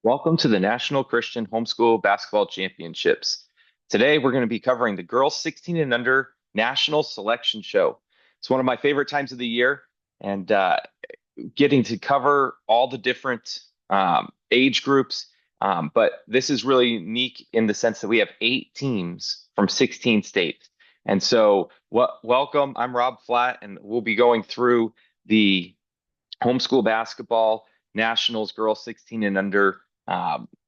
Welcome to the National Christian Homeschool Basketball Championships. Today, we're going to be covering the Girls 16 and Under National Selection Show. It's one of my favorite times of the year, and getting to cover all the different age groups. But this is really unique in the sense that we have 8 teams from 16 states. And so, welcome. I'm Rob Flatt, and we'll be going through the homeschool basketball nationals girls 16 and under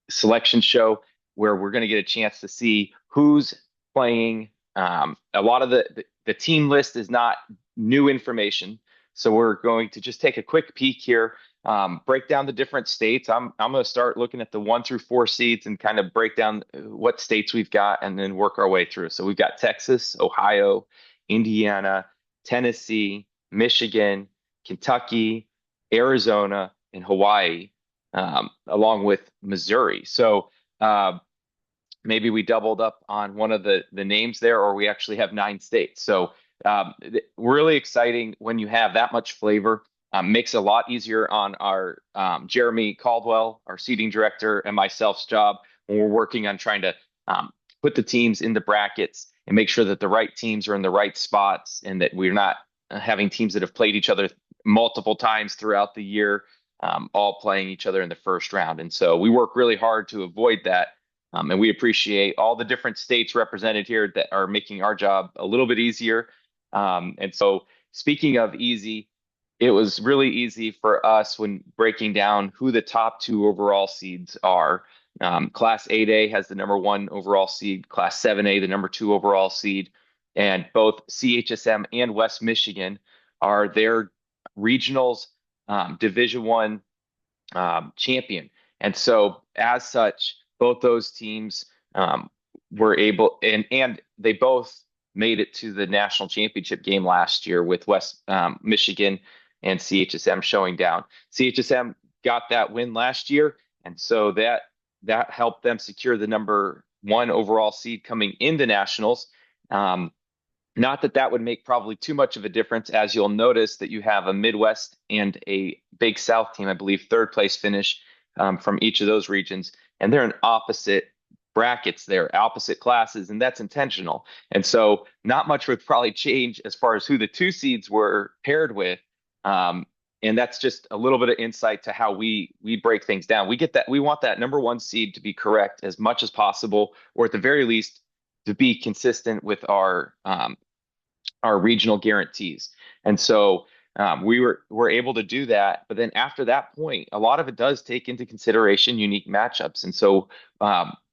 selection show where we're going to get a chance to see who's playing. A lot of the team list is not new information, so we're going to just take a quick peek here, break down the different states. I'm going to start looking at the 1 through 4 seeds and kind of break down what states we've got and then work our way through. So we've got Texas, Ohio, Indiana, Tennessee, Michigan, Kentucky, Arizona, and Hawaii, along with Missouri. So maybe we doubled up on one of the names there, or we actually have 9 states. So really exciting when you have that much flavor. Makes it a lot easier on our Jeremy Caldwell, our seating director, and myself's job when we're working on trying to put the teams in the brackets and make sure that the right teams are in the right spots and that we're not having teams that have played each other multiple times throughout the year, all playing each other in the first round. And so we work really hard to avoid that. And we appreciate all the different states represented here that are making our job a little bit easier. And so speaking of easy, it was really easy for us when breaking down who the top 2 overall seeds are. Class 8A has the number 1 overall seed, Class 7A, the number 2 overall seed, and both CHSM and West Michigan are their regionals Division I champion. And so as such, both those teams were able, and they both made it to the national championship game last year with West Michigan and CHSM showing down. CHSM got that win last year, and so that helped them secure the number 1 overall seed coming into nationals. Not that that would make probably too much of a difference, as you'll notice that you have a Midwest and a Big South team, I believe, 3rd place finish from each of those regions, and they're in opposite brackets, they're opposite classes, and that's intentional. And so not much would probably change as far as who the 2 seeds were paired with. And that's just a little bit of insight to how we break things down. We want that number 1 seed to be correct as much as possible, or at the very least to be consistent with our regional guarantees. And so we're able to do that. But then after that point, a lot of it does take into consideration unique matchups. And so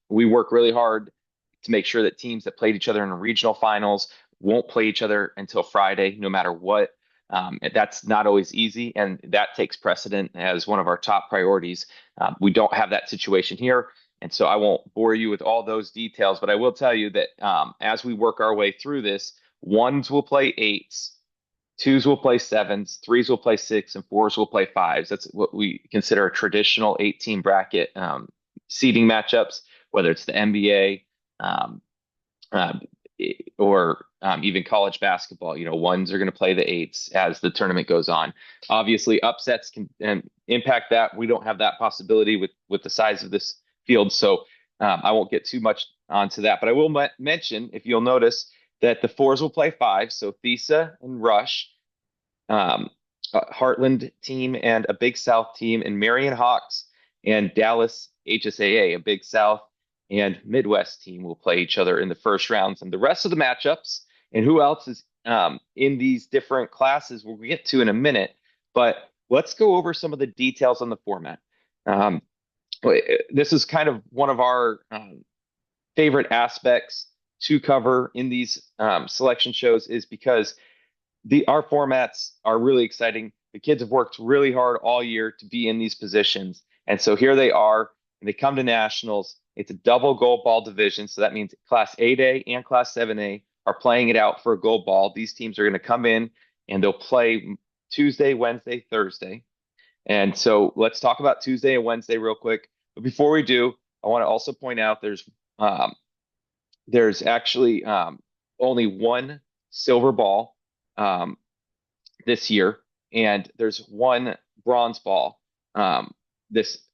we work really hard to make sure that teams that played each other in the regional finals won't play each other until Friday, no matter what. That's not always easy, and that takes precedent as one of our top priorities. We don't have that situation here, and so I won't bore you with all those details, but I will tell you that as we work our way through this, 1s will play 8s, 2s will play 7s, 3s will play 6, and 4s will play 5s. That's what we consider a traditional 8-team bracket seeding matchups, whether it's the NBA, uh, or even college basketball. 1s are going to play the 8s as the tournament goes on. Obviously, upsets can impact that. We don't have that possibility with the size of this field, so I won't get too much onto that. But I will mention, if you'll notice, that the 4s will play 5s. So Thesa and Rush, Heartland team and a Big South team, and Marion Hawks and Dallas HSAA, a Big South and Midwest team, will play each other in the first rounds. And the rest of the matchups and who else is in these different classes we'll get to in a minute. But let's go over some of the details on the format. This is kind of one of our favorite aspects to cover in these selection shows, is because our formats are really exciting. The kids have worked really hard all year to be in these positions. And so here they are, and they come to nationals. It's a double gold ball division. So that means Class 8A and Class 7A are playing it out for a gold ball. These teams are going to come in and they'll play Tuesday, Wednesday, Thursday. And so let's talk about Tuesday and Wednesday real quick. But before we do, I want to also point out there's actually only 1 silver ball this year, and there's 1 bronze ball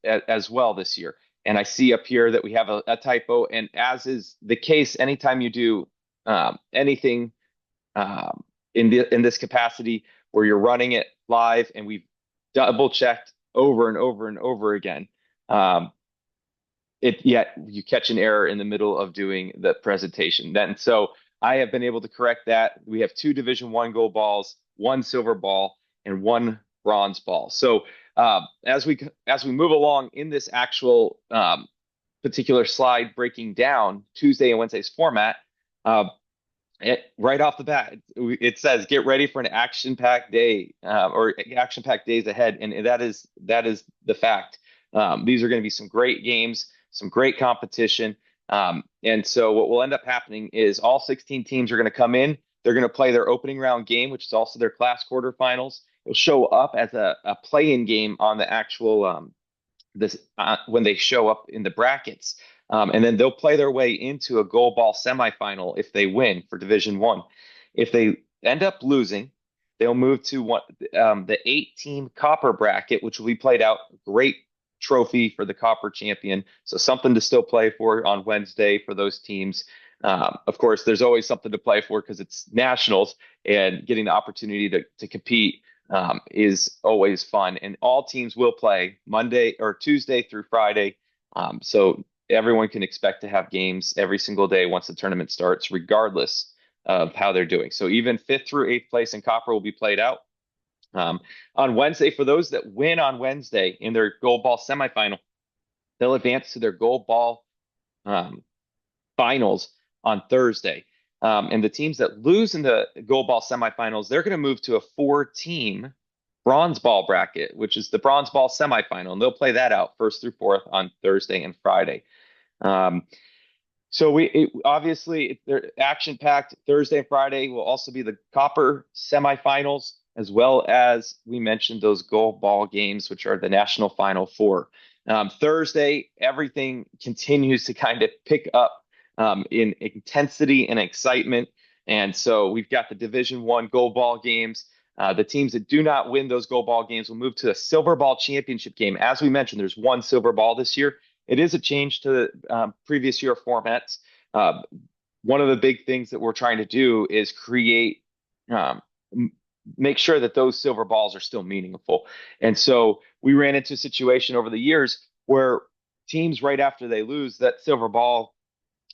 as well this year. And I see up here that we have a typo. And as is the case, anytime you do anything in this capacity where you're running it live, and we've double checked over and over and over again, um, yet you catch an error in the middle of doing the presentation. Then so I have been able to correct that. We have two Division I gold balls, one silver ball, and one bronze ball. So as we move along in this actual particular slide, breaking down Tuesday and Wednesday's format, uh, right off the bat, it says get ready for an action-packed day, or action-packed days ahead, and that is the fact. These are going to be some great games, some great competition, and so what will end up happening is all 16 teams are going to come in. They're going to play their opening round game, which is also their class quarterfinals. It'll show up as a play-in game on the actual this when they show up in the brackets. And then they'll play their way into a gold ball semifinal if they win for Division I. If they end up losing, they'll move to the 8-team copper bracket, which will be played out. Great trophy for the copper champion. So something to still play for on Wednesday for those teams. Of course, there's always something to play for because it's nationals, and getting the opportunity to compete is always fun. And all teams will play Monday or Tuesday through Friday. So everyone can expect to have games every single day once the tournament starts, regardless of how they're doing. So even 5th through 8th place in copper will be played out. On Wednesday, for those that win on Wednesday in their gold ball semifinal, they'll advance to their gold ball finals on Thursday. And the teams that lose in the gold ball semifinals, they're going to move to a 4-team bronze ball bracket, which is the bronze ball semifinal. And they'll play that out 1st through 4th on Thursday and Friday. So obviously they're action packed. Thursday and Friday will also be the copper semifinals, as well as we mentioned those gold ball games, which are the national final four. Thursday, everything continues to kind of pick up in intensity and excitement. And so we've got the Division I gold ball games. The teams that do not win those gold ball games will move to a silver ball championship game. As we mentioned, there's one silver ball this year. It is a change to the previous year formats. One of the big things that we're trying to do is make sure that those silver balls are still meaningful. And so we ran into a situation over the years where teams, right after they lose that silver ball,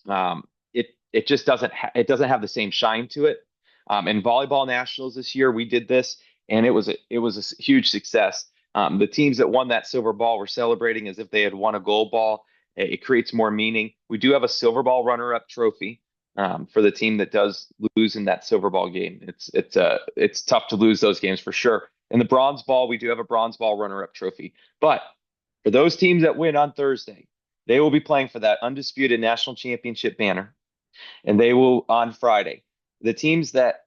it just doesn't have the same shine to it. In volleyball nationals this year, we did this, and it was a huge success. The teams that won that silver ball were celebrating as if they had won a gold ball. It creates more meaning. We do have a silver ball runner-up trophy for the team that does lose in that silver ball game. It's tough to lose those games for sure. In the bronze ball, we do have a bronze ball runner-up trophy. But for those teams that win on Thursday, they will be playing for that undisputed national championship banner, and they will on Friday. The teams that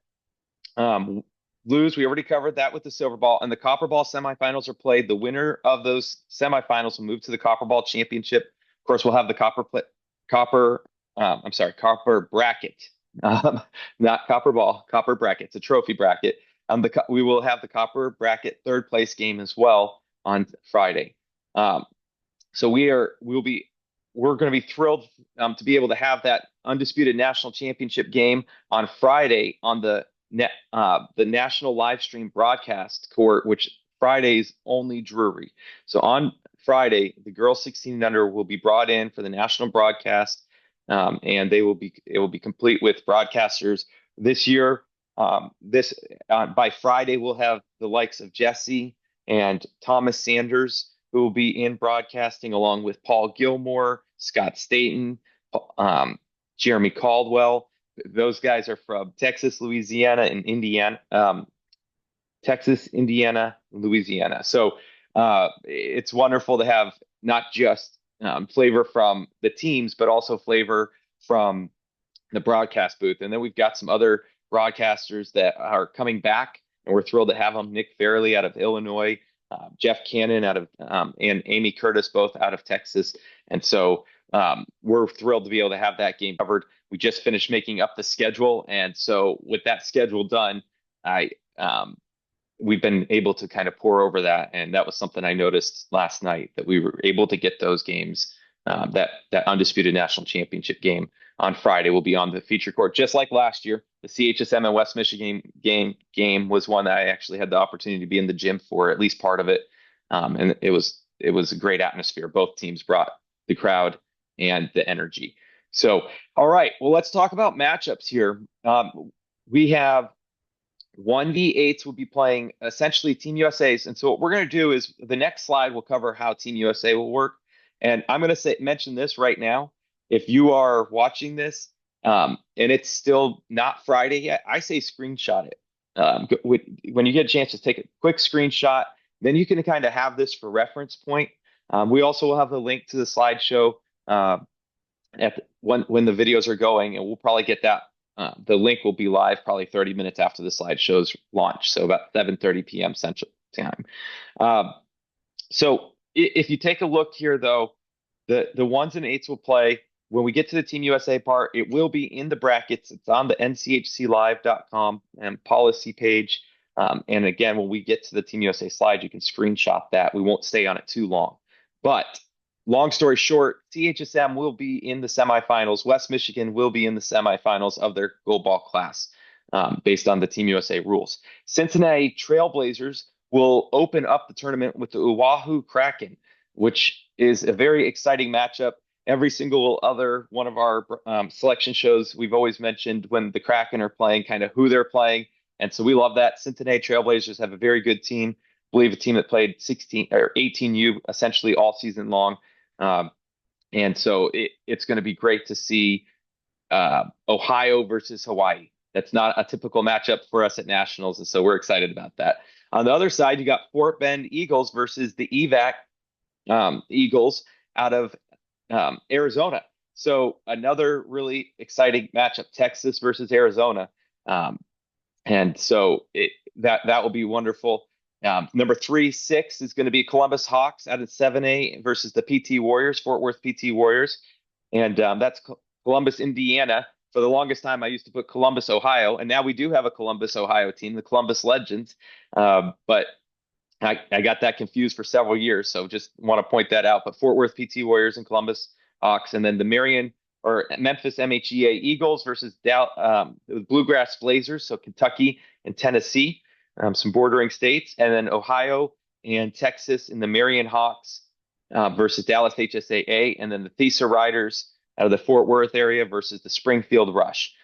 lose, we already covered that with the silver ball, and the copper ball semifinals are played. The winner of those semifinals will move to the copper ball championship. Of course, we'll have the copper bracket, not copper ball, copper bracket. It's a trophy bracket. We will have the copper bracket 3rd place game as well on Friday. So we're going to be thrilled to be able to have that undisputed national championship game on Friday on the national live stream broadcast court, which Friday's only Drury. So on Friday, the girls 16 and under will be brought in for the national broadcast, and it will be complete with broadcasters this year. By Friday, we'll have the likes of Jesse and Thomas Sanders, who will be in broadcasting, along with Paul Gilmore, Scott Staten, Jeremy Caldwell. Those guys are from Texas, Louisiana, and Indiana. Texas, Indiana, Louisiana. So it's wonderful to have not just flavor from the teams, but also flavor from the broadcast booth. And then we've got some other broadcasters that are coming back, and we're thrilled to have them. Nick Fairley out of Illinois, Jeff Cannon out of and Amy Curtis, both out of Texas. And so we're thrilled to be able to have that game covered. We just finished making up the schedule, and so with that schedule done, we've been able to kind of pour over that, and that was something I noticed last night, that we were able to get those games. That undisputed national championship game on Friday will be on the feature court, just like last year. The CHSM and West Michigan game was one that I actually had the opportunity to be in the gym for at least part of it, and it was a great atmosphere. Both teams brought the crowd and the energy. So, all right, well, let's talk about matchups here. We have 1v8s will be playing essentially Team USA's. And so what we're going to do is the next slide will cover how Team USA will work. And I'm going to mention this right now. If you are watching this and it's still not Friday yet, I say screenshot it. When you get a chance, just take a quick screenshot. Then you can kind of have this for reference point. We also will have a link to the slideshow when the videos are going, and we'll probably get that. The link will be live probably 30 minutes after the slideshows launch, so about 7:30 p.m. Central Time. So if you take a look here, though, the ones and eights will play. When we get to the Team USA part, it will be in the brackets. It's on the nchclive.com and policy page. And again, when we get to the Team USA slide, you can screenshot that. We won't stay on it too long. But long story short, CHSM will be in the semifinals. West Michigan will be in the semifinals of their gold ball class based on the Team USA rules. Cincinnati Trailblazers will open up the tournament with the Oahu Kraken, which is a very exciting matchup. Every single other one of our selection shows, we've always mentioned when the Kraken are playing, kind of who they're playing. And so we love that. Cincinnati Trailblazers have a very good team. I believe a team that played 16 or 18U essentially all season long. And so it's going to be great to see Ohio versus Hawaii. That's not a typical matchup for us at Nationals, and so we're excited about that. On the other side, you got Fort Bend Eagles versus the EVAC Eagles out of Arizona. So another really exciting matchup, Texas versus Arizona. And so that will be wonderful. Number 3-6 is going to be Columbus Hawks out of 7A versus the PT Warriors, Fort Worth PT Warriors. And that's Columbus, Indiana. For the longest time, I used to put Columbus, Ohio. And now we do have a Columbus, Ohio team, the Columbus Legends. But I got that confused for several years. So just want to point that out. But Fort Worth PT Warriors and Columbus Hawks. And then the Memphis MHEA Eagles versus the Bluegrass Blazers. So Kentucky and Tennessee. Some bordering states, and then Ohio and Texas in the Marion Hawks versus Dallas HSAA, and then the Thesa Riders out of the Fort Worth area versus the Springfield Rush.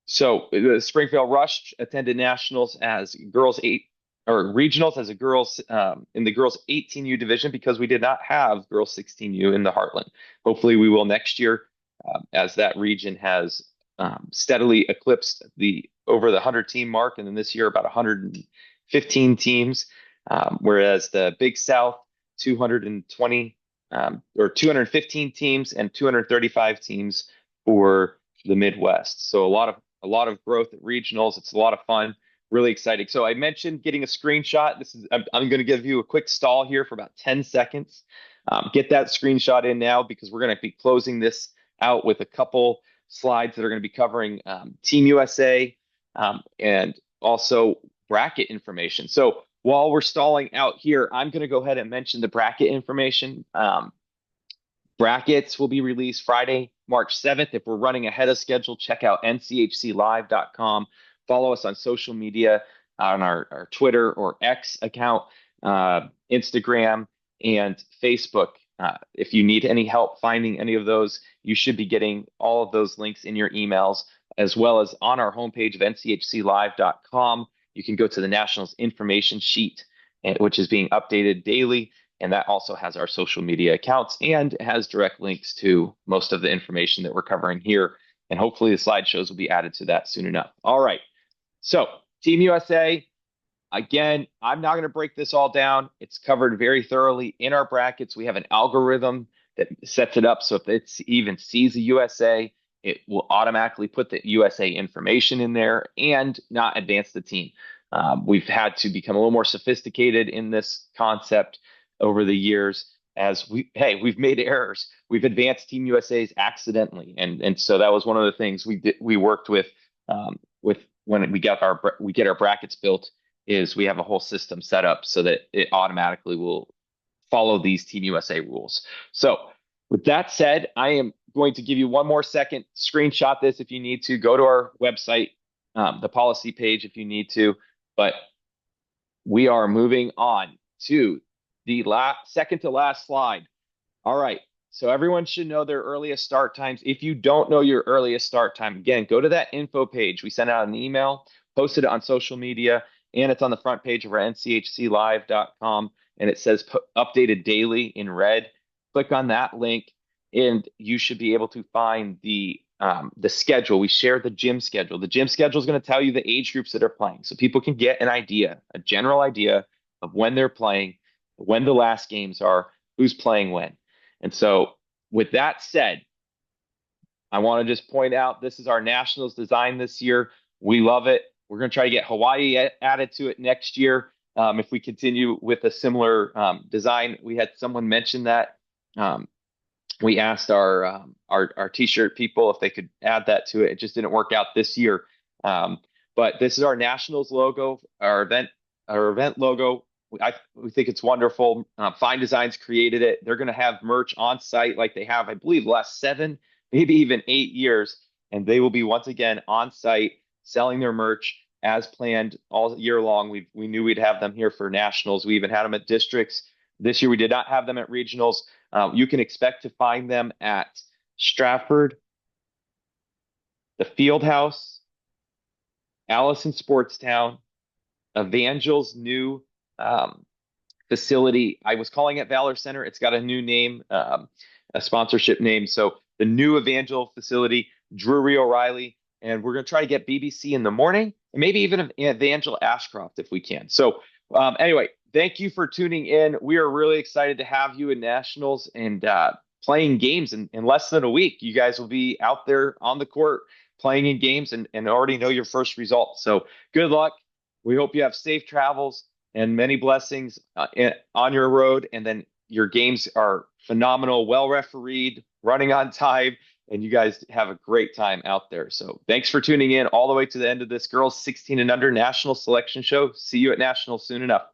So the Springfield Rush attended nationals as girls 8 or regionals as a girls in the girls 18U division because we did not have girls 16U in the Heartland. Hopefully we will next year as that region has steadily eclipsed over the 100 team mark, and then this year about 115 teams, whereas the Big South 220 or 215 teams and 235 tems for the Midwest. So a lot of growth at regionals. It's a lot of fun, really exciting. So I mentioned getting a screenshot. I'm going to give you a quick stall here for about 10 seconds. Get that screenshot in now because we're going to be closing this out with a couple slides that are going to be covering Team USA and also bracket information. So while we're stalling out here, I'm going to go ahead and mention the bracket information. Brackets will be released Friday, March 7th. If we're running ahead of schedule, check out nchclive.com. Follow us on social media on our Twitter or X account, Instagram, and Facebook. If you need any help finding any of those, you should be getting all of those links in your emails, as well as on our homepage of nchclive.com. You can go to the Nationals information sheet, which is being updated daily. And that also has our social media accounts and has direct links to most of the information that we're covering here. And hopefully the slideshows will be added to that soon enough. All right. So Team USA, again, I'm not going to break this all down. It's covered very thoroughly in our brackets. We have an algorithm that sets it up so if it even sees a USA, it will automatically put the USA information in there and not advance the team. We've had to become a little more sophisticated in this concept over the years as we've made errors. We've advanced Team USA's accidentally. And so that was one of the things we worked with when we get our brackets built is we have a whole system set up so that it automatically will follow these Team USA rules. So, with that said, I am going to give you one more second. Screenshot this if you need to. Go to our website, the policy page if you need to. But we are moving on to the second to last slide. All right. So everyone should know their earliest start times. If you don't know your earliest start time, again, go to that info page. We sent out an email, posted it on social media, and it's on the front page of our nchclive.com. And it says updated daily in red. Click on that link, and you should be able to find the schedule. We share the gym schedule. The gym schedule is going to tell you the age groups that are playing, so people can get an idea, a general idea of when they're playing, when the last games are, who's playing when. And so, with that said, I want to just point out this is our nationals design this year. We love it. We're going to try to get Hawaii added to it next year. If we continue with a similar design, we had someone mention that. We asked our t-shirt people if they could add that to it. It just didn't work out this year. But this is our nationals logo, our event logo. We think it's wonderful. Fine Designs created it. They're going to have merch on site like they have, I believe, the last 7, maybe even 8 years. And they will be once again on site selling their merch as planned all year long. We knew we'd have them here for nationals. We even had them at districts. This year we did not have them at regionals. You can expect to find them at Stratford, the Fieldhouse, Allison Sportstown, Evangel's new facility. I was calling it Valor Center. It's got a new name, a sponsorship name. So the new Evangel facility, Drury O'Reilly, and we're going to try to get BBC in the morning, and maybe even Evangel Ashcroft if we can. So anyway, thank you for tuning in. We are really excited to have you in nationals and playing games in less than a week. You guys will be out there on the court playing in games and already know your first results. So good luck. We hope you have safe travels and many blessings on your road. And then your games are phenomenal, well refereed, running on time, and you guys have a great time out there. So thanks for tuning in all the way to the end of this girls 16 and under national selection show. See you at nationals soon enough.